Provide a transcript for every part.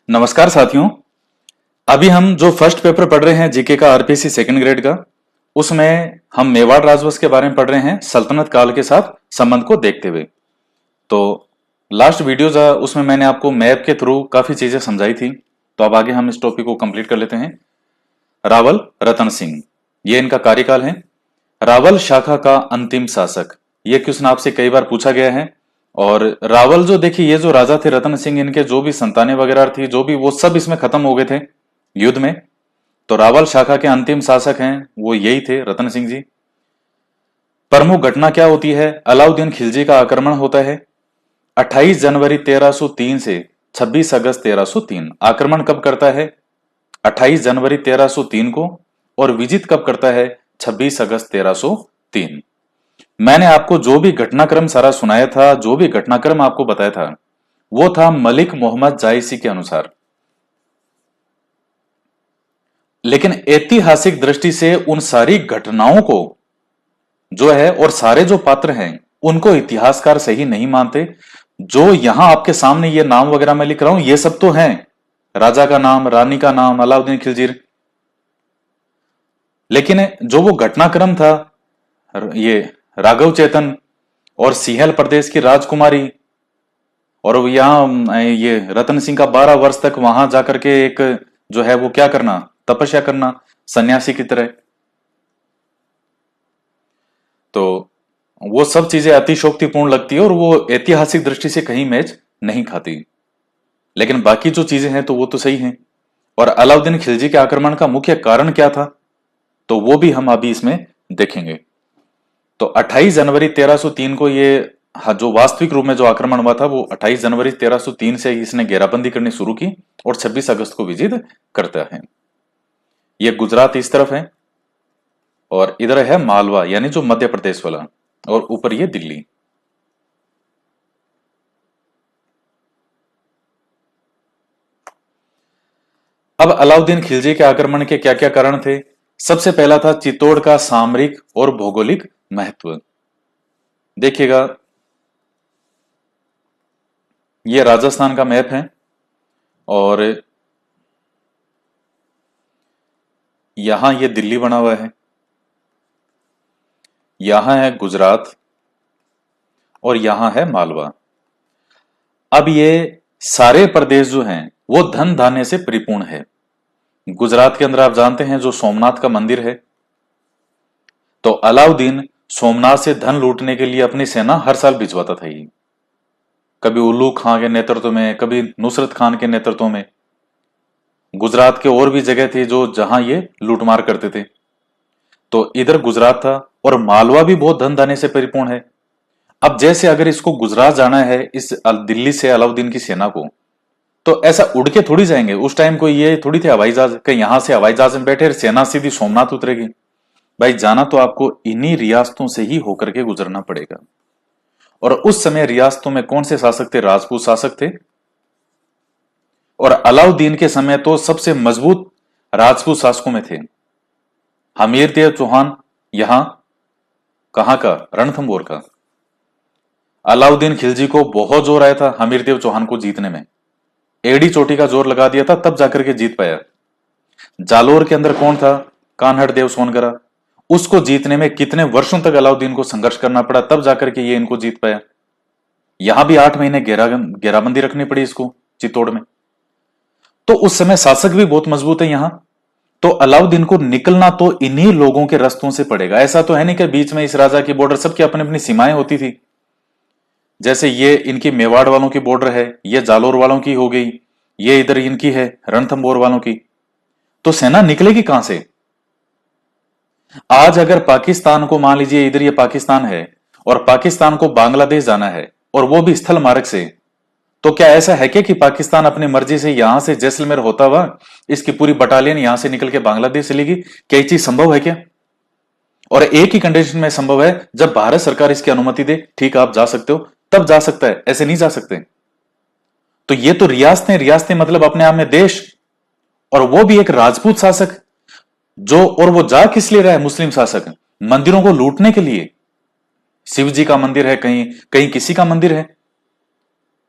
नमस्कार साथियों। अभी हम जो फर्स्ट पेपर पढ़ रहे हैं जीके का आरपीसी सेकंड ग्रेड का, उसमें हम मेवाड़ राजवंश के बारे में पढ़ रहे हैं सल्तनत काल के साथ संबंध को देखते हुए। तो लास्ट वीडियो जो उसमें मैंने आपको मैप के थ्रू काफी चीजें समझाई थी। तो अब आगे हम इस टॉपिक को कंप्लीट कर लेते हैं। रावल रतन सिंह, ये इनका कार्यकाल है। रावल शाखा का अंतिम शासक, ये क्वेश्चन आपसे कई बार पूछा गया है। और रावल जो देखिए, ये जो राजा थे रतन सिंह, इनके जो भी संतानें वगैरह थी, जो भी, वो सब इसमें खत्म हो गए थे युद्ध में। तो रावल शाखा के अंतिम शासक हैं वो यही थे, रतन सिंह जी। प्रमुख घटना क्या होती है? अलाउद्दीन खिलजी का आक्रमण होता है 28 जनवरी 1303 से 26 अगस्त 1303। आक्रमण कब करता है? 28 जनवरी 1303 को। और विजित कब करता है? 26 अगस्त 1303। मैंने आपको जो भी घटनाक्रम सारा सुनाया था, जो भी घटनाक्रम आपको बताया था, वो था मलिक मोहम्मद जायसी के अनुसार। लेकिन ऐतिहासिक दृष्टि से उन सारी घटनाओं को जो है, और सारे जो पात्र हैं, उनको इतिहासकार सही नहीं मानते। जो यहां आपके सामने ये नाम वगैरह मैं लिख रहा हूं, ये सब तो हैं, राजा का नाम, रानी का नाम, अलाउद्दीन खिलजी। लेकिन जो वो घटनाक्रम था, ये राघव चेतन और सिंहल प्रदेश की राजकुमारी, और यहाँ ये रतन सिंह का 12 वर्ष तक वहां जाकर के एक जो है वो क्या करना, तपस्या करना सन्यासी की तरह। तो वो सब चीजें अतिशोक्तिपूर्ण लगती है और वो ऐतिहासिक दृष्टि से कहीं मैच नहीं खाती। लेकिन बाकी जो चीजें हैं तो वो तो सही हैं। और अलाउद्दीन खिलजी के आक्रमण का मुख्य कारण क्या था, तो वो भी हम अभी इसमें देखेंगे। तो 28 जनवरी 1303 को ये, हाँ, जो वास्तविक रूप में जो आक्रमण हुआ था वो 28 जनवरी 1303 से इसने घेराबंदी करनी शुरू की और 26 अगस्त को विजित करता है। ये गुजरात इस तरफ है और इधर है मालवा, यानी जो मध्य प्रदेश वाला, और ऊपर ये दिल्ली। अब अलाउद्दीन खिलजी के आक्रमण के क्या क्या कारण थे? सबसे पहला था चित्तौड़ का सामरिक और भौगोलिक महत्व। देखिएगा, ये राजस्थान का मैप है और यहां ये दिल्ली बना हुआ है, यहां है गुजरात और यहां है मालवा। अब ये सारे प्रदेश जो हैं वो धन धान्य से परिपूर्ण है। गुजरात के अंदर आप जानते हैं जो सोमनाथ का मंदिर है, तो अलाउद्दीन सोमनाथ से धन लूटने के लिए अपनी सेना हर साल भिजवाता था। ये कभी उल्लू खां के नेतृत्व में, कभी नुसरत खान के नेतृत्व में। गुजरात के और भी जगह थी जो जहां ये लूटमार करते थे। तो इधर गुजरात था और मालवा भी बहुत धन धान्य से परिपूर्ण है। अब जैसे अगर इसको गुजरात जाना है, इस दिल्ली से अलाउद्दीन की सेना को, तो ऐसा उड़ के थोड़ी जाएंगे। उस टाइम को ये थोड़ी थे हवाई जहाज, कहीं यहां से हवाई जहाज में बैठे सेना सीधी सोमनाथ उतरेगी। भाई जाना तो आपको इन्हीं रियासतों से ही होकर के गुजरना पड़ेगा। और उस समय रियासतों में कौन से शासक थे? राजपूत शासक थे। और अलाउद्दीन के समय तो सबसे मजबूत राजपूत शासकों में थे हमीर देव चौहान, यहां कहां का? रणथंभौर का। अलाउद्दीन खिलजी को बहुत जोर आया था हमीर देव चौहान को जीतने में, एड़ी चोटी का जोर लगा दिया था, तब जाकर के जीत पाया। जालोर के अंदर कौन था? कान्हड़ देव सोनगरा। उसको जीतने में कितने वर्षों तक अलाउद्दीन को संघर्ष करना पड़ा, तब जाकर के ये इनको जीत पाया। यहां भी 8 महीने घेराबंदी रखनी पड़ी इसको चित्तौड़ में। तो उस समय शासक भी बहुत मजबूत है यहां। तो अलाउद्दीन को निकलना तो इन्हीं लोगों के रस्तों से पड़ेगा। ऐसा तो है नहीं कि बीच में इस राजा की बॉर्डर, सबकी अपनी अपनी सीमाएं होती थी। जैसे ये इनकी मेवाड़ वालों की बॉर्डर है, ये जालोर वालों की हो गई, ये इधर इनकी है रणथंभौर वालों की। तो सेना निकलेगी कहां से? आज अगर पाकिस्तान को, मान लीजिए इधर ये पाकिस्तान है और पाकिस्तान को बांग्लादेश जाना है और वो भी स्थल मार्ग से, तो क्या ऐसा है क्या कि पाकिस्तान अपनी मर्जी से यहां से जैसलमेर होता हुआ इसकी पूरी बटालियन यहां से निकल के बांग्लादेश चलेगी? क्या ये चीज संभव है क्या? और एक ही कंडीशन में संभव है, जब भारत सरकार इसकी अनुमति दे, ठीक आप जा सकते हो, तब जा सकता है, ऐसे नहीं जा सकते। तो ये तो रियासतें, रियासतें मतलब अपने आप में देश, और वो भी एक राजपूत शासक जो, और वो जा किस लिए रहा है? मुस्लिम शासक मंदिरों को लूटने के लिए। शिव जी का मंदिर है, कहीं कहीं किसी का मंदिर है,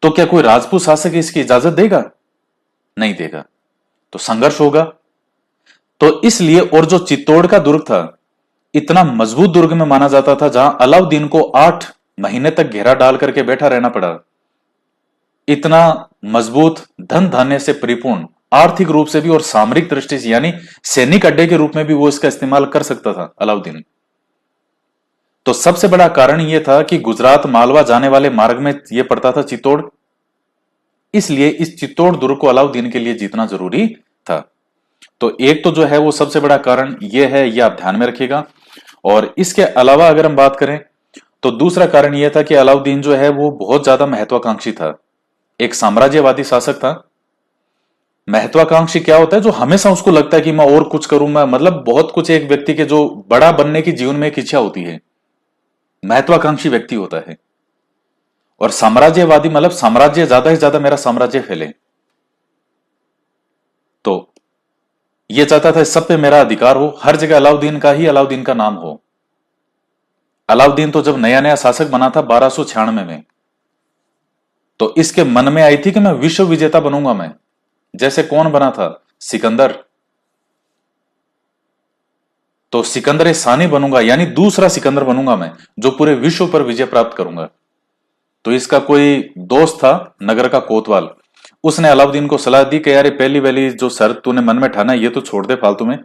तो क्या कोई राजपूत शासक इसकी इजाजत देगा? नहीं देगा, तो संघर्ष होगा। तो इसलिए, और जो चित्तौड़ का दुर्ग था, इतना मजबूत दुर्ग में माना जाता था, जहां अलाउद्दीन को 8 महीने तक घेरा डाल करके बैठा रहना पड़ा। इतना मजबूत, धन धान्य से परिपूर्ण, आर्थिक रूप से भी और सामरिक दृष्टि से, यानी सैनिक अड्डे के रूप में भी वो इसका इस्तेमाल कर सकता था अलाउद्दीन। तो सबसे बड़ा कारण यह था कि गुजरात मालवा जाने वाले मार्ग में यह पड़ता था चित्तौड़, इसलिए इस चित्तौड़ दुर्ग को अलाउद्दीन के लिए जीतना जरूरी था। तो एक तो जो है वो सबसे बड़ा कारण यह है, यह आप ध्यान में रखिएगा। और इसके अलावा अगर हम बात करें तो दूसरा कारण यह था कि अलाउद्दीन जो है वो बहुत ज्यादा महत्वाकांक्षी था, एक साम्राज्यवादी शासक था। महत्वाकांक्षी क्या होता है? जो हमेशा उसको लगता है कि मैं और कुछ करूं, मैं मतलब बहुत कुछ, एक व्यक्ति के जो बड़ा बनने की जीवन में एक इच्छा होती है, महत्वाकांक्षी व्यक्ति होता है। और साम्राज्यवादी मतलब साम्राज्य, ज्यादा से ज्यादा मेरा साम्राज्य फैले। तो यह चाहता था सब पे मेरा अधिकार हो, हर जगह अलाउद्दीन का ही, अलाउद्दीन का नाम हो। अलाउद्दीन तो जब नया नया शासक बना था 1296 में, तो इसके मन में आई थी कि मैं विश्व विजेता बनूंगा मैं। जैसे कौन बना था? सिकंदर। तो सिकंदर सानी बनूंगा, यानी दूसरा सिकंदर बनूंगा मैं, जो पूरे विश्व पर विजय प्राप्त करूंगा। तो इसका कोई दोस्त था नगर का कोतवाल, उसने अलाउद्दीन को सलाह दी कि यार पहली वाली जो शर्त तूने मन में ठाना ये तो छोड़ दे फालतू में,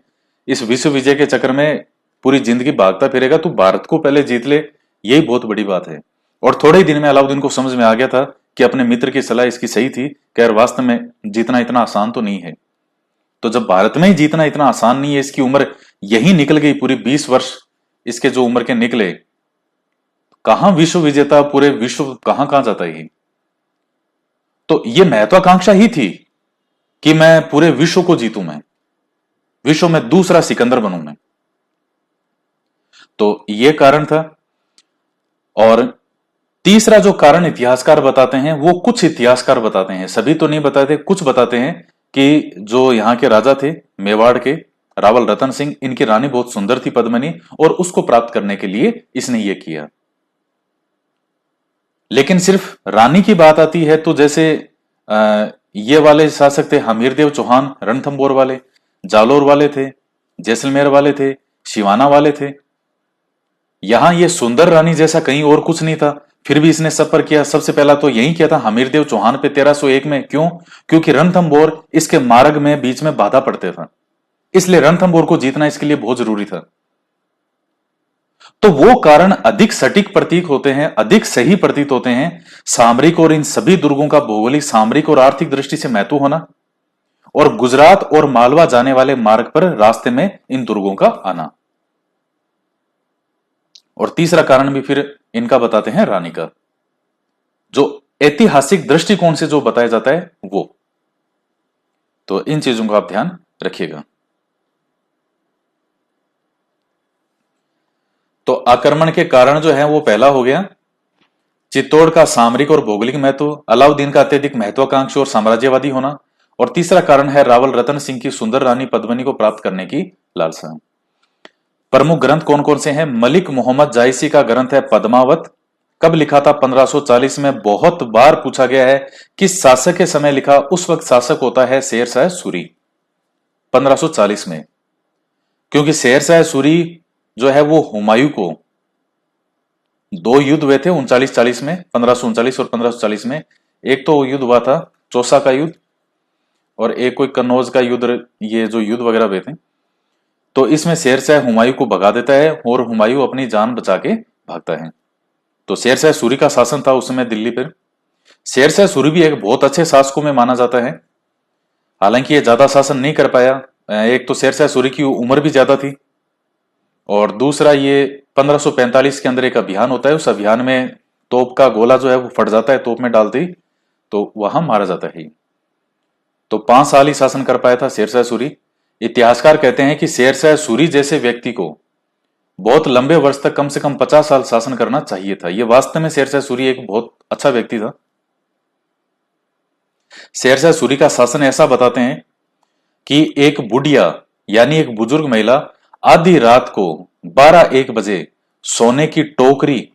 इस विश्व विजय के चक्कर में पूरी जिंदगी भागता फिरेगा, तू भारत को पहले जीत ले, यही बहुत बड़ी बात है। और थोड़े ही दिन में अलाउद्दीन को समझ में आ गया था कि अपने मित्र की सलाह इसकी सही थी, कि यार वास्तव में जीतना इतना आसान तो नहीं है। तो जब भारत में ही जीतना इतना आसान नहीं है, इसकी उम्र यही निकल गई, पूरी 20 वर्ष इसके जो उम्र के निकले, कहां विश्व विजेता, पूरे विश्व कहां कहां जाता है। तो यह महत्वाकांक्षा ही थी कि मैं पूरे विश्व को जीतूं, मैं विश्व में दूसरा सिकंदर बनूं मैं। तो यह कारण था। और तीसरा जो कारण इतिहासकार बताते हैं, वो कुछ इतिहासकार बताते हैं, सभी तो नहीं बताते, कुछ बताते हैं कि जो यहां के राजा थे मेवाड़ के, रावल रतन सिंह, इनकी रानी बहुत सुंदर थी पद्मिनी, और उसको प्राप्त करने के लिए इसने ये किया। लेकिन सिर्फ रानी की बात आती है तो जैसे ये वाले शासक थे हमीरदेव चौहान, रणथंबोर वाले, जालोर वाले थे, जैसलमेर वाले थे, शिवाना वाले थे। यहां ये सुंदर रानी जैसा कहीं और कुछ नहीं था, फिर भी इसने सब पर किया। सबसे पहला तो यही किया था हमीरदेव चौहान पे 1301 में। क्यों? क्योंकि रणथंबोर इसके मार्ग में बीच में बाधा पड़ते था, इसलिए रणथंबोर को जीतना इसके लिए बहुत जरूरी था। तो वो कारण अधिक सटीक प्रतीक होते हैं, अधिक सही प्रतीत होते हैं। सामरिक और इन सभी दुर्गों का भौगोलिक, सामरिक और आर्थिक दृष्टि से महत्व होना, और गुजरात और मालवा जाने वाले मार्ग पर रास्ते में इन दुर्गों का आना। और तीसरा कारण भी फिर इनका बताते हैं रानी का, जो ऐतिहासिक दृष्टिकोण से जो बताया जाता है वो। तो इन चीजों का आप ध्यान रखिएगा। तो आक्रमण के कारण जो है वो पहला हो गया चित्तौड़ का सामरिक और भौगोलिक महत्व, अलाउद्दीन का अत्यधिक महत्वाकांक्षी और साम्राज्यवादी होना, और तीसरा कारण है रावल रतन सिंह की सुंदर रानी पद्मिनी को प्राप्त करने की लालसा। प्रमुख ग्रंथ कौन कौन से हैं? मलिक मोहम्मद जायसी का ग्रंथ है पद्मावत। कब लिखा था? 1540 में। बहुत बार पूछा गया है किस शासक के समय लिखा, उस वक्त शासक होता है शेरशाह सूरी, 1540 में। क्योंकि शेरशाह सूरी जो है वो हुमायूं को, दो युद्ध हुए थे 39-40 में, 1539 और 1540 में। एक तो युद्ध हुआ था चौसा का युद्ध, और एक कोई कन्नौज का युद्ध, ये जो युद्ध वगैरह हुए थे। तो इसमें शेरशाह हुमायूं को भगा देता है और हुमायूं अपनी जान बचा के भागता है। तो शेरशाह सूरी का शासन था उस समय दिल्ली पर। शेरशाह सूरी भी एक बहुत अच्छे शासकों में माना जाता है, हालांकि ये ज्यादा शासन नहीं कर पाया। एक तो शेरशाह सूरी की उम्र भी ज्यादा थी, और दूसरा ये 1545 के अंदर एक अभियान होता है, उस अभियान में तोप का गोला जो है वो फट जाता है तोप में डालते ही, तो वहां मारा जाता है। तो 5 साल ही शासन कर पाया था शेरशाह सूरी। इतिहासकार कहते हैं कि शेरशाह सूरी जैसे व्यक्ति को बहुत लंबे वर्ष तक, कम से कम 50 साल शासन करना चाहिए था। यह वास्तव में शेरशाह सूरी एक बहुत अच्छा व्यक्ति था। शेरशाह सूरी का शासन ऐसा बताते हैं कि एक बुढ़िया यानी एक बुजुर्ग महिला आधी रात को 12-1 बजे सोने की टोकरी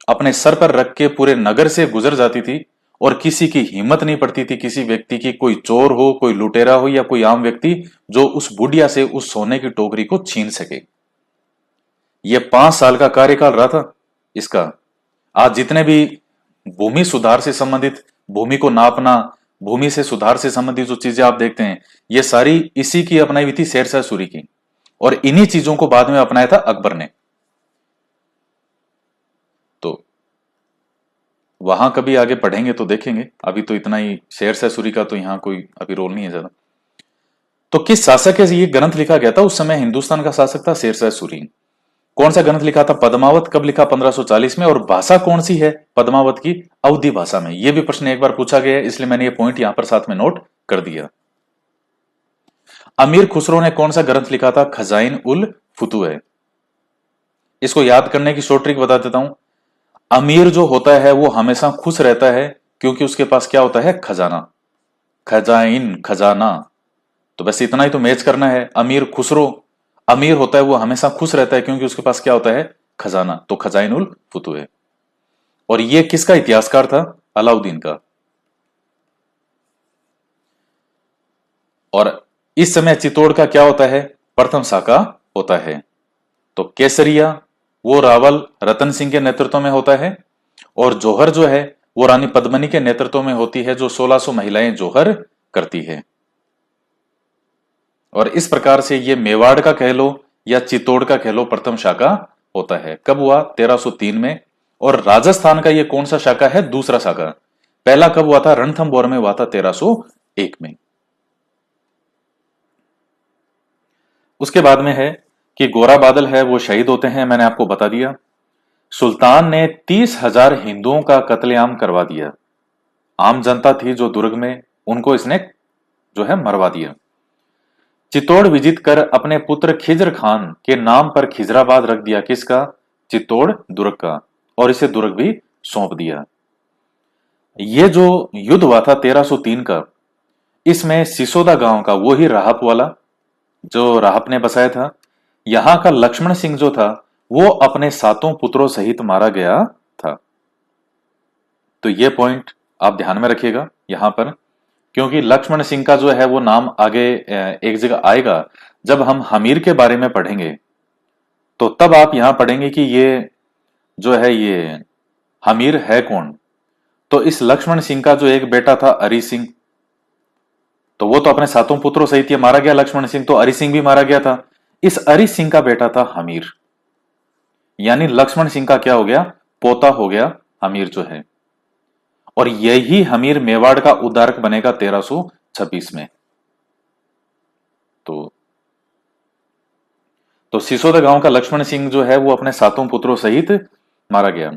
अपने सर पर रख के पूरे नगर से गुजर जाती थी, और किसी की हिम्मत नहीं पड़ती थी, किसी व्यक्ति की, कोई चोर हो, कोई लुटेरा हो या कोई आम व्यक्ति, जो उस बुढ़िया से उस सोने की टोकरी को छीन सके। ये 5 साल का कार्यकाल रहा था इसका। आज जितने भी भूमि सुधार से संबंधित, भूमि को नापना, भूमि से सुधार से संबंधित जो चीजें आप देखते हैं, ये सारी इसी की अपनाई हुई थी, शेरशाह सूरी की। और इन्हीं चीजों को बाद में अपनाया था अकबर ने। तो वहां कभी आगे पढ़ेंगे तो देखेंगे, अभी तो इतना ही, शेरशाह सूरी का तो यहां कोई अभी रोल नहीं है ज्यादा। तो किस शासक के ये ग्रंथ लिखा गया था? उस समय हिंदुस्तान का शासक था शेरशाह सूरी। कौन सा ग्रंथ लिखा था? पद्मावत। कब लिखा? 1540 में। और भाषा कौन सी है पद्मावत की? अवधी भाषा में। यह भी प्रश्न एक बार पूछा गया है, इसलिए मैंने ये पॉइंट यहां पर साथ में नोट कर दिया। अमीर खुसरो ने कौन सा ग्रंथ लिखा था? खजाइन उल फुतुह। इसको याद करने की शॉर्ट ट्रिक बता देता हूं। अमीर जो होता है वो हमेशा खुश रहता है, क्योंकि उसके पास क्या होता है? खजाना। खजाइन, खजाना। तो बस इतना ही तो मैच करना है। अमीर खुसरो, अमीर होता है वो हमेशा खुश रहता है, क्योंकि उसके पास क्या होता है? खजाना। तो खजाइन उल फुतुह। और ये किसका इतिहासकार था? अलाउद्दीन का। और इस समय चित्तौड़ का क्या होता है? प्रथम शाखा होता है। तो केसरिया वो रावल रतन सिंह के नेतृत्व में होता है, और जौहर जो है वो रानी पद्मिनी के नेतृत्व में होती है, जो 1600 महिलाएं जौहर करती है। और इस प्रकार से ये मेवाड़ का कह लो या चित्तौड़ का कह लो, प्रथम शाखा होता है। कब हुआ? 1303 में। और राजस्थान का ये कौन सा शाखा है? दूसरा शाखा। पहला कब हुआ था? रणथंभौर में हुआ था 1301 में। उसके बाद में है कि गोरा बादल है वो शहीद होते हैं, मैंने आपको बता दिया। सुल्तान ने 30,000 हिंदुओं का कत्लेआम करवा दिया। आम जनता थी जो दुर्ग में, उनको इसने जो है मरवा दिया। चित्तौड़ विजित कर अपने पुत्र खिज्र खान के नाम पर खिजराबाद रख दिया। किसका? चित्तौड़ दुर्ग का। और इसे दुर्ग भी सौंप दिया। यह जो युद्ध हुआ था 1303 का, इसमें सिसोदा गांव का, वो ही राहप वाला जो राहप ने बसाया था, यहां का लक्ष्मण सिंह जो था वो अपने 7 पुत्रों सहित मारा गया था। तो ये पॉइंट आप ध्यान में रखिएगा यहां पर, क्योंकि लक्ष्मण सिंह का जो है वो नाम आगे एक जगह आएगा जब हम हमीर के बारे में पढ़ेंगे। तो तब आप यहां पढ़ेंगे कि ये जो है ये हमीर है कौन। तो इस लक्ष्मण सिंह का जो एक बेटा था अरि सिंह, तो वो तो अपने 7 पुत्रों सहित ये मारा गया लक्ष्मण सिंह, तो अरि सिंह भी मारा गया था। इस अरि सिंह का बेटा था हमीर, यानी लक्ष्मण सिंह का क्या हो गया? पोता हो गया हमीर जो है। और यही हमीर मेवाड़ का उद्धारक बनेगा 1326 में। तो सिसोदा गांव का लक्ष्मण सिंह जो है वो अपने 7 पुत्रों सहित मारा गया।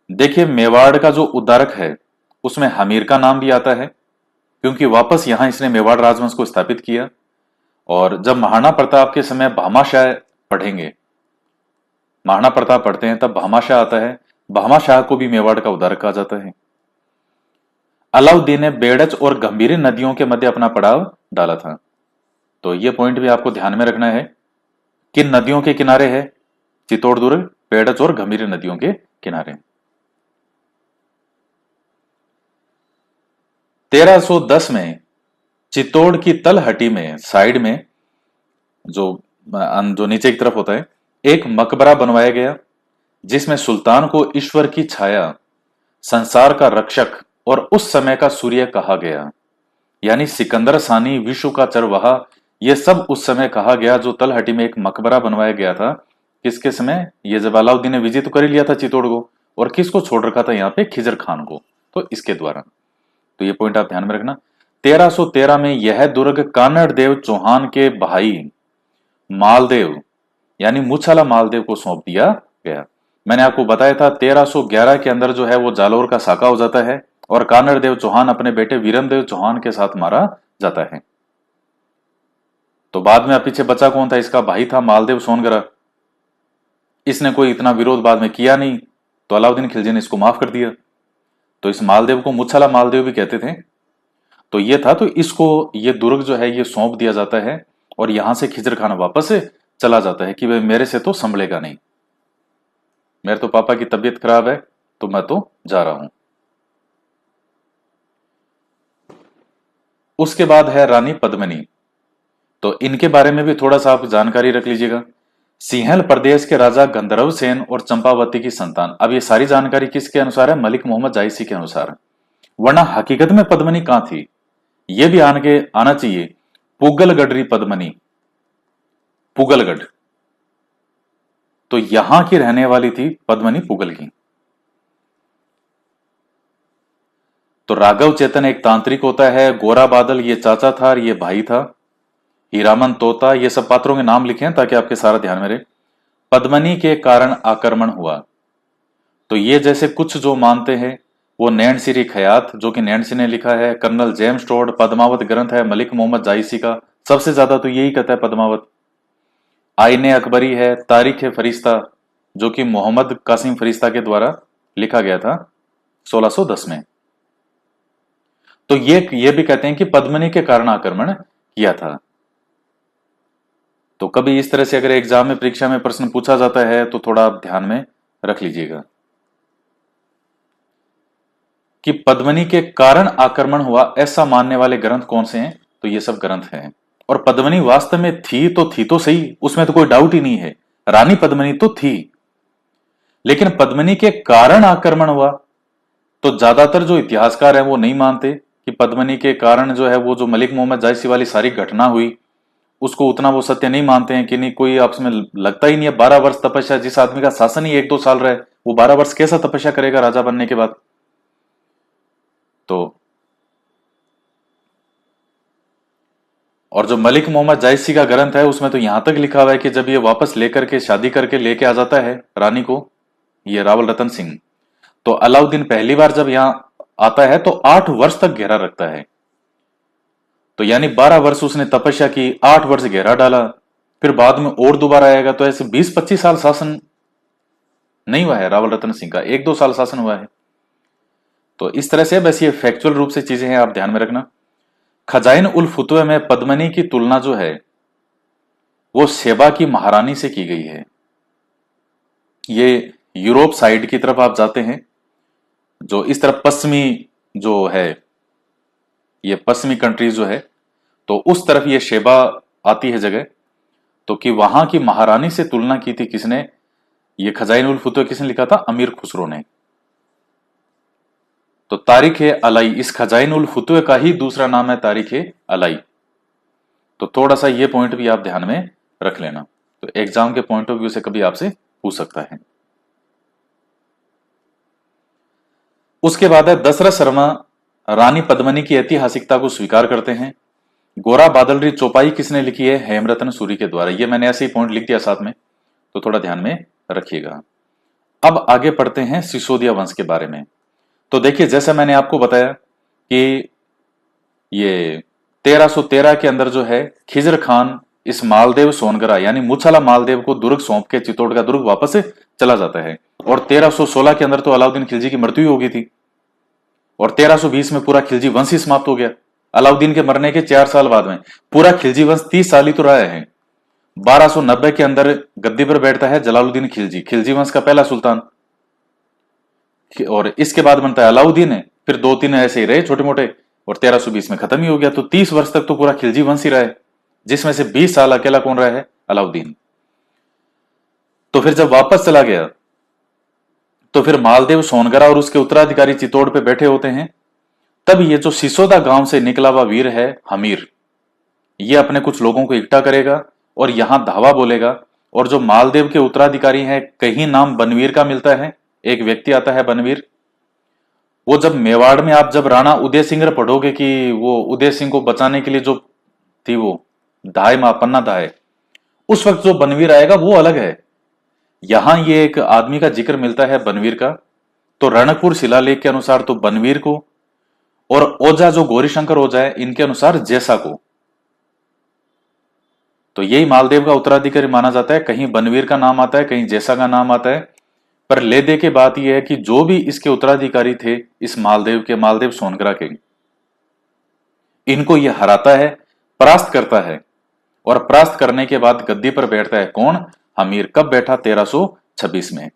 देखिए मेवाड़ का जो उद्धारक है उसमें हमीर का नाम भी आता है, क्योंकि वापस यहां इसने मेवाड़ राजवंश को स्थापित किया। और जब महाराणा प्रताप के समय भामाशाह पढ़ेंगे, महाराणा प्रताप पढ़ते हैं तब भामाशाह आता है। भामाशाह को भी मेवाड़ का उद्धारक कहा जाता है। अलाउद्दीन ने बेड़च और गंभीरी नदियों के मध्य अपना पड़ाव डाला था। तो यह पॉइंट भी आपको ध्यान में रखना है। किन नदियों के किनारे है चित्तौड़ दुर्ग? बेड़च और गंभीरी नदियों के किनारे। 1310 में चित्तौड़ की तलहटी में साइड में जो नीचे की तरफ होता है, एक मकबरा बनवाया गया, जिसमें सुल्तान को ईश्वर की छाया, संसार का रक्षक और उस समय का सूर्य कहा गया। यानी सिकंदर सानी, विश्व का चरवाहा, यह सब उस समय कहा गया। जो तलहटी में एक मकबरा बनवाया गया था, किसके समय? ये जब अलाउद्दीन ने विजय तो कर ही लिया था चित्तौड़ को, और किसको छोड़ रखा था यहाँ पे? खिजर खान को। तो इसके द्वारा, तो ये पॉइंट आप ध्यान में रखना। 1313 में यह दुर्ग कानड़ देव चौहान के भाई मालदेव यानी मुछाला मालदेव को सौंप दिया गया। मैंने आपको बताया था 1311 के अंदर जो है वो जालौर का साका हो जाता है, और कानड़ देव चौहान अपने बेटे वीरमदेव चौहान के साथ मारा जाता है। तो बाद में पीछे बचा कौन था? इसका भाई था मालदेव सोनगरा। इसने कोई इतना विरोध बाद में किया नहीं, तो अलाउद्दीन खिलजी ने इसको माफ कर दिया। तो इस मालदेव को मुछाला मालदेव भी कहते थे। तो ये था, तो इसको ये दुर्ग जो है ये सौंप दिया जाता है, और यहां से खिजर खान वापस चला जाता है कि भाई मेरे से तो संभलेगा नहीं, मेरे तो पापा की तबीयत खराब है, तो मैं तो जा रहा हूं। उसके बाद है रानी पद्मिनी। तो इनके बारे में भी थोड़ा सा आप जानकारी रख लीजिएगा। सिंहल प्रदेश के राजा गंधर्व सेन और चंपावती की संतान। अब ये सारी जानकारी किसके अनुसार है? मलिक मोहम्मद जायसी के अनुसार। वरना हकीकत में पद्मिनी कहां थी, ये भी आगे आना चाहिए। पुगलगढ़ी पद्मिनी, पुगलगढ़, तो यहां की रहने वाली थी पद्मिनी पुगल की। तो राघव चेतन एक तांत्रिक होता है, गोरा बादल ये चाचा था और ये भाई था, हीरामन तोता, ये सब पात्रों के नाम लिखे हैं ताकि आपके सारा ध्यान में रहे। पद्मिनी के कारण आक्रमण हुआ, तो ये जैसे कुछ जो मानते हैं वो नैनसिरी खयात, जो कि नैन्सी ने लिखा है, कर्नल जेम्स टोड, पद्मावत ग्रंथ है मलिक मोहम्मद जायसी का, सबसे ज्यादा तो यही कहता है पद्मावत। आईने अकबरी है, तारीख फरिश्ता, जो कि मोहम्मद कासिम फरिश्ता के द्वारा लिखा गया था 1610 में। तो ये भी कहते हैं कि पद्मिनी के कारण आक्रमण किया था। तो कभी इस तरह से अगर एग्जाम में, परीक्षा में प्रश्न पूछा जाता है तो थोड़ा आप ध्यान में रख लीजिएगा कि पद्मिनी के कारण आक्रमण हुआ ऐसा मानने वाले ग्रंथ कौन से हैं। तो ये सब ग्रंथ हैं। और पद्मिनी वास्तव में थी तो सही, उसमें तो कोई डाउट ही नहीं है, रानी पद्मिनी तो थी। लेकिन पद्मिनी के कारण आक्रमण हुआ, तो ज्यादातर जो इतिहासकार हैं वो नहीं मानते कि पद्मिनी के कारण जो है वो जो मलिक मोहम्मद जायसी वाली सारी घटना हुई उसको उतना वो सत्य नहीं मानते हैं कि नहीं, कोई आपस में लगता ही नहीं है। 12 वर्ष तपस्या, जिस आदमी का शासन ही 1-2 साल रहे, वो 12 वर्ष कैसा तपस्या करेगा राजा बनने के बाद। तो और जो मलिक मोहम्मद जायसी का ग्रंथ है उसमें तो यहां तक लिखा हुआ है कि जब ये वापस लेकर के शादी करके लेके आ जाता है रानी को, ये रावल रतन सिंह, तो अलाउद्दीन पहली बार जब यहां आता है तो 8 वर्ष तक घेरा रखता है। तो यानी 12 वर्ष उसने तपस्या की, 8 वर्ष घेरा डाला, फिर बाद में और दोबारा आएगा, तो ऐसे 20-25 साल शासन नहीं हुआ है रावल रतन सिंह का, 1-2 साल शासन हुआ है। तो इस तरह से बस ये फैक्चुअल रूप से चीजें हैं, आप ध्यान में रखना। खजाइन उल फुतवे में पद्मिनी की तुलना जो है वो शेबा की महारानी से की गई है। ये यूरोप साइड की तरफ आप जाते हैं, जो इस तरफ पश्चिमी जो है, ये पश्चिमी कंट्रीज जो है, तो उस तरफ ये शेबा आती है जगह। तो कि वहां की महारानी से तुलना की थी किसने? ये खजाइन उल फुतवे किसने लिखा था? अमीर खुसरो ने। तो तारीख अलाई, इस खजाइन उल फुतवे का ही दूसरा नाम है तारीख अलाई। तो थोड़ा सा ये पॉइंट भी आप ध्यान में रख लेना, तो एग्जाम के पॉइंट ऑफ व्यू से कभी आपसे पूछ सकता है। उसके बाद है दशरथ शर्मा रानी पद्मिनी की ऐतिहासिकता को स्वीकार करते हैं। गोरा बादलरी चौपाई किसने लिखी है? हेमरत्न सूरी के द्वारा। ये मैंने ऐसे ही पॉइंट लिख दिया साथ में, तो थोड़ा ध्यान में रखिएगा। अब आगे पढ़ते हैं सिसोदिया वंश के बारे में। तो देखिए, जैसे मैंने आपको बताया कि ये 1313 के अंदर जो है खिजर खान इस मालदेव सोनगरा यानी मुछाला मालदेव को दुर्ग सौंप के चित्तौड़ का दुर्ग वापस से चला जाता है। और 1316 के अंदर तो अलाउद्दीन खिलजी की मृत्यु हो गई थी, और 1320 में पूरा खिलजी वंश ही समाप्त हो गया। अलाउद्दीन के मरने के 4 साल बाद में पूरा खिलजी वंश 30 साल ही तो रहा है। 1290 के अंदर गद्दी पर बैठता है जलालुद्दीन खिलजी, खिलजी वंश का पहला सुल्तान, और इसके बाद बनता है अलाउद्दीन है, फिर 2-3 ऐसे ही रहे छोटे मोटे, और 1320 में खत्म ही हो गया। तो 30 वर्ष तक तो पूरा खिलजी वंश ही रहा है, जिसमें से 20 साल अकेला कौन रहा है? अलाउद्दीन। तो फिर जब वापस चला गया तो फिर मालदेव सोनगरा और उसके उत्तराधिकारी चित्तौड़ पे बैठे होते हैं। तब ये जो सिसोदा गांव से निकला हुआ वीर है हमीर, ये अपने कुछ लोगों को इकट्ठा करेगा और यहां धावा बोलेगा। और जो मालदेव के उत्तराधिकारी हैं, कहीं नाम बनवीर का मिलता है, एक व्यक्ति आता है बनवीर। वो जब मेवाड़ में आप जब राणा उदय सिंह पढ़ोगे कि वो उदय सिंह को बचाने के लिए जो थी वो धाय मां पन्ना धाय, उस वक्त जो बनवीर आएगा वो अलग है। यहां ये एक आदमी का जिक्र मिलता है बनवीर का। तो रणकपुर शिलालेख के अनुसार तो बनवीर को, और ओझा जो गौरीशंकर ओझा है इनके अनुसार जैसा को। तो यही मालदेव का उत्तराधिकारी माना जाता है। कहीं बनवीर का नाम आता है, कहीं जैसा का नाम आता है। पर ले दे के बात यह है कि जो भी इसके उत्तराधिकारी थे इस मालदेव के, मालदेव सोनगरा के, इनको यह हराता है, परास्त करता है, और परास्त करने के बाद गद्दी पर बैठता है कौन? हमीर। कब बैठा? 1326 में।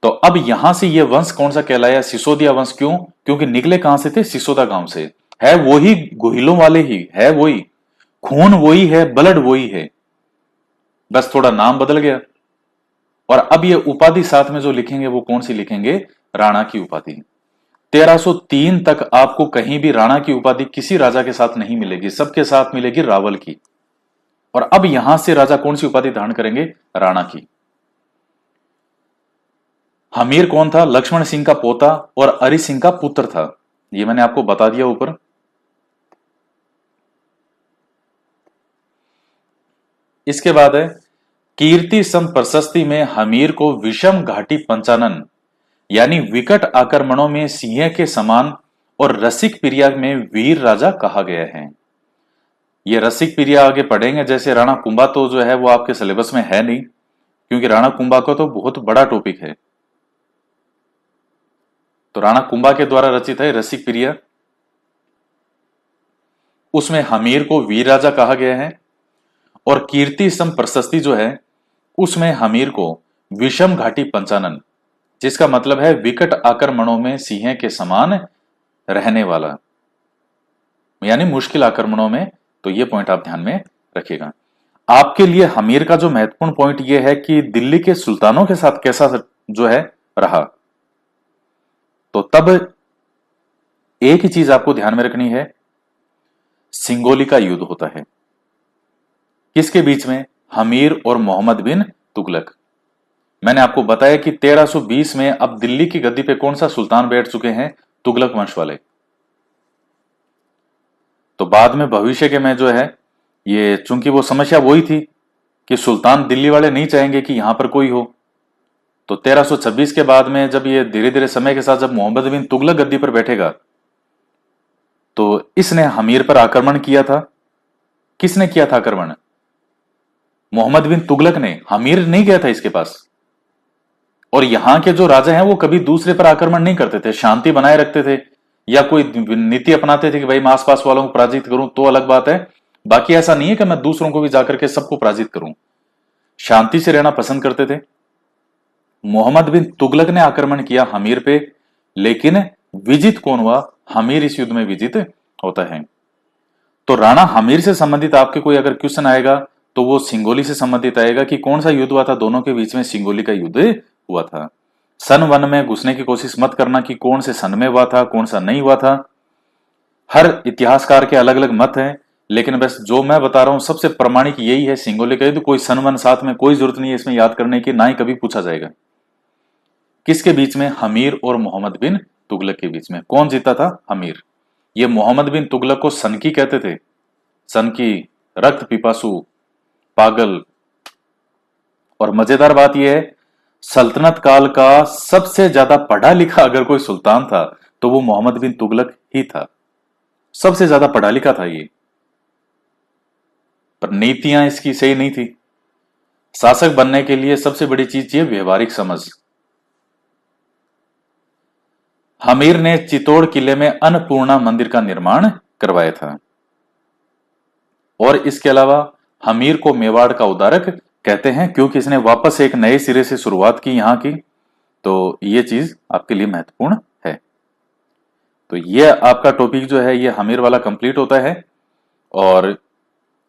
तो अब यहां से यह वंश कौन सा कहलाया? सिसोदिया वंश। क्यों? क्योंकि निकले कहां से थे? सिसोदा गांव से। है वही, गोहिलों वाले ही है, वही खून वही है, ब्लड वही है, बस थोड़ा नाम बदल गया। और अब ये उपाधि साथ में जो लिखेंगे वो कौन सी लिखेंगे? राणा की उपाधि। 1303 तक आपको कहीं भी राणा की उपाधि किसी राजा के साथ नहीं मिलेगी, सबके साथ मिलेगी रावल की। और अब यहां से राजा कौन सी उपाधि धारण करेंगे? राणा की। हमीर कौन था? लक्ष्मण सिंह का पोता और अरि सिंह का पुत्र था, ये मैंने आपको बता दिया ऊपर। इसके बाद है कीर्ति सम प्रशस्ति में हमीर को विषम घाटी पंचानन यानी विकट आक्रमणों में सिंह के समान और रसिक प्रिया में वीर राजा कहा गया है। ये रसिक प्रिया आगे पढ़ेंगे, जैसे राणा कुंभा तो जो है वो आपके सिलेबस में है नहीं, क्योंकि राणा कुंभा का तो बहुत बड़ा टॉपिक है। तो राणा कुंभा के द्वारा रचित है रसिक प्रिया, उसमें हमीर को वीर राजा कहा गया है। और कीर्ति सम प्रशस्ति जो है उसमें हमीर को विषम घाटी पंचानन, जिसका मतलब है विकट आक्रमणों में सिंह के समान रहने वाला, यानी मुश्किल आक्रमणों में। तो ये पॉइंट आप ध्यान में रखिएगा। आपके लिए हमीर का जो महत्वपूर्ण पॉइंट ये है कि दिल्ली के सुल्तानों के साथ कैसा जो है रहा। तो तब एक ही चीज आपको ध्यान में रखनी है, सिंगोली का युद्ध होता है किसके बीच में? हमीर और मोहम्मद बिन तुगलक। मैंने आपको बताया कि 1320 में अब दिल्ली की गद्दी पे कौन सा सुल्तान बैठ चुके हैं? तुगलक वंश वाले। तो बाद में भविष्य के में जो है ये, चूंकि वो समस्या वही थी कि सुल्तान दिल्ली वाले नहीं चाहेंगे कि यहां पर कोई हो, तो 1326 के बाद में जब ये धीरे धीरे समय के साथ जब मोहम्मद बिन तुगलक गद्दी पर बैठेगा, तो इसने हमीर पर आक्रमण किया था। किसने किया था आक्रमण? मोहम्मद बिन तुगलक ने। हमीर नहीं गया था इसके पास। और यहां के जो राजा हैं वो कभी दूसरे पर आक्रमण नहीं करते थे, शांति बनाए रखते थे, या कोई नीति अपनाते थे कि भाई मैं आसपास वालों को पराजित करूं तो अलग बात है, बाकी ऐसा नहीं है कि मैं दूसरों को भी जाकर के सबको पराजित करूं। शांति से रहना पसंद करते थे। मोहम्मद बिन तुगलक ने आक्रमण किया हमीर पे, लेकिन विजित कौन हुआ? हमीर इस युद्ध में विजित होता है। तो राणा हमीर से संबंधित आपके कोई अगर क्वेश्चन आएगा तो वो सिंगोली से संबंधित आएगा कि कौन सा युद्ध हुआ था दोनों के बीच में? सिंगोली का युद्ध हुआ था। सन 1 में घुसने की कोशिश मत करना कि कौन से सन में हुआ था, कौन सा नहीं हुआ था। हर इतिहासकार के अलग अलग मत हैं, लेकिन बस जो मैं बता रहा हूं सबसे प्रमाणिक यही है, सिंगोली का युद्ध। कोई सन 1 साथ में कोई जरूरत नहीं है इसमें याद करने की, ना ही कभी पूछा जाएगा। किसके बीच में? हमीर और मोहम्मद बिन तुगलक के बीच में। कौन जीता था? हमीर। ये मोहम्मद बिन तुगलक को सनकी कहते थे, सनकी, रक्त पिपासु, पागल। और मजेदार बात यह है, सल्तनत काल का सबसे ज्यादा पढ़ा लिखा अगर कोई सुल्तान था तो वो मोहम्मद बिन तुगलक ही था। सबसे ज्यादा पढ़ा लिखा था ये, पर नीतियां इसकी सही नहीं थी। शासक बनने के लिए सबसे बड़ी चीज ये व्यवहारिक समझ। हमीर ने चित्तौड़ किले में अन्नपूर्णा मंदिर का निर्माण करवाया था। और इसके अलावा हमीर को मेवाड़ का उद्धारक कहते हैं, क्योंकि इसने वापस एक नए सिरे से शुरुआत की यहां की। तो ये चीज आपके लिए महत्वपूर्ण है। तो ये आपका टॉपिक जो है ये हमीर वाला कंप्लीट होता है। और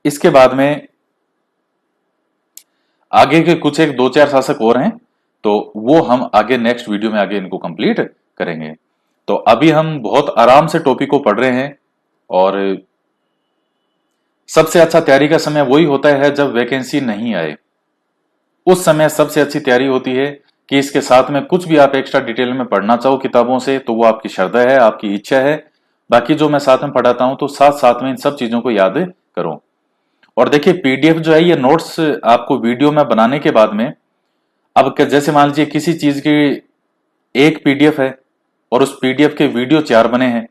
इसके बाद में आगे के कुछ एक 2-4 शासक और हैं, तो वो हम आगे नेक्स्ट वीडियो में आगे इनको कंप्लीट करेंगे। तो अभी हम बहुत आराम से टॉपिक को पढ़ रहे हैं। और सबसे अच्छा तैयारी का समय वही होता है जब वैकेंसी नहीं आए। उस समय सबसे अच्छी तैयारी होती है कि इसके साथ में कुछ भी आप एक्स्ट्रा डिटेल में पढ़ना चाहो किताबों से, तो वो आपकी श्रद्धा है, आपकी इच्छा है। बाकी जो मैं साथ में पढ़ाता हूं तो साथ साथ में इन सब चीजों को याद करो। और देखिए पीडीएफ जो है ये नोट्स आपको वीडियो में बनाने के बाद में, अब जैसे मान लीजिए किसी चीज की एक पीडीएफ है और उस पीडीएफ के वीडियो 4 बने हैं,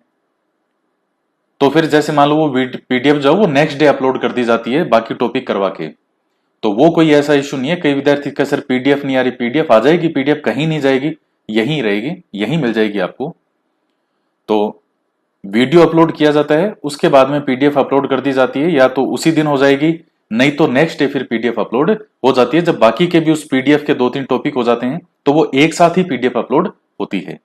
तो फिर जैसे मान लो वो पीडीएफ जो है वो नेक्स्ट डे अपलोड कर दी जाती है बाकी टॉपिक करवा के। तो वो कोई ऐसा इशू नहीं है। कई विद्यार्थी का सर पीडीएफ नहीं आ रही, पीडीएफ आ जाएगी, पीडीएफ कहीं नहीं जाएगी, यहीं रहेगी, यहीं मिल जाएगी आपको। तो वीडियो अपलोड किया जाता है, उसके बाद में पीडीएफ अपलोड कर दी जाती है, या तो उसी दिन हो जाएगी, नहीं तो नेक्स्ट डे फिर पीडीएफ अपलोड हो जाती है। जब बाकी के भी उस पीडीएफ के 2-3 टॉपिक हो जाते हैं तो वो एक साथ ही पीडीएफ अपलोड होती है।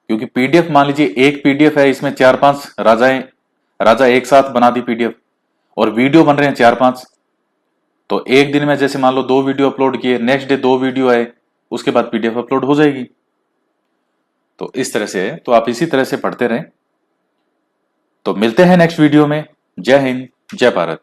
क्योंकि पीडीएफ मान लीजिए एक पीडीएफ है, इसमें 4-5 राजा एक साथ बना दी पीडीएफ, और वीडियो बन रहे हैं 4-5, तो एक दिन में जैसे मान लो 2 वीडियो अपलोड किए, नेक्स्ट डे 2 वीडियो आए, उसके बाद पीडीएफ अपलोड हो जाएगी। तो इस तरह से, तो आप इसी तरह से पढ़ते रहें। तो मिलते हैं नेक्स्ट वीडियो में। जय हिंद, जय भारत।